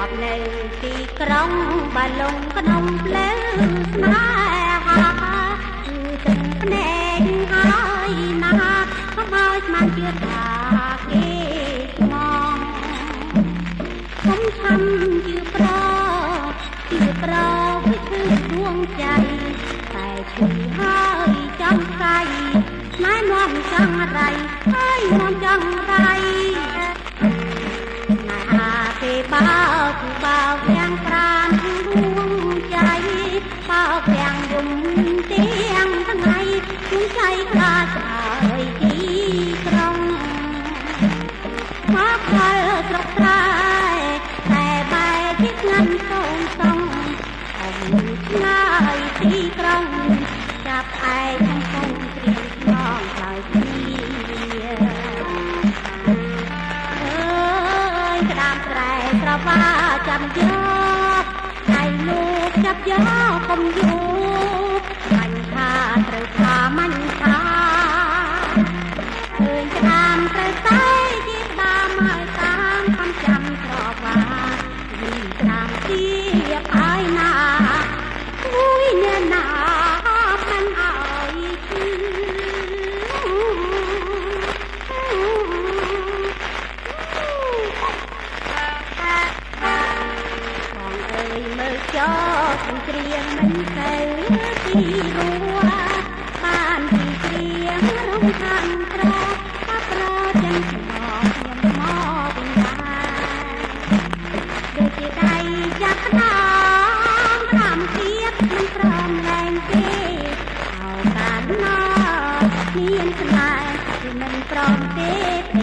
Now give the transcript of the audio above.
ប់នៅទីក្រុងបាឡុងក្នុងផ្លូវស្នេហាគឺទឹកភ្នែកហើយណាកុំឲ្យស្មានជឿថាគេស្មងកុំឆាំជឿប្រវិគឺដួងใจតែឈឺហើយចាំស្័យណែនាំចង់อะไรហើយនាំចង់อะไรគេបោកទាំងប្រានដួងใจបោកទាំងយំទាំងថ្ងៃដួងใจខ្លាចហើយទីក្រុងមកដល់ស្រុកស្រែតែបែកជាស្ងាត់សូមសងអមឆ្ងាយទីក្រុងចាប់ឯងក្នុងព្រៀងឆ្លងដោយគ្នាស្រវាចាំយកថ្ងៃលោកចាប់យកកុំយូរមាញ់ថាត្រូវថាមាញ់ថាឃើញក្តាមត្រូវតែជាក្តាមឲ្យតាមកំចាំស្រវាពីក្តាមទៀបឲ្យណាគួយអ្នកណាមិនឲ្យឈឺចោសង្គ្រាមមិនទៅទីរួបានទីគ្រៀងរំខានត្រប្រចឹងមកខ្ញុំមកវិញដែរដូចជាដៃចាប់តាមទៀតមិនព្រមលែងទេអោកាលណាមានស្នេហ៍គឺមិនព្រមទេ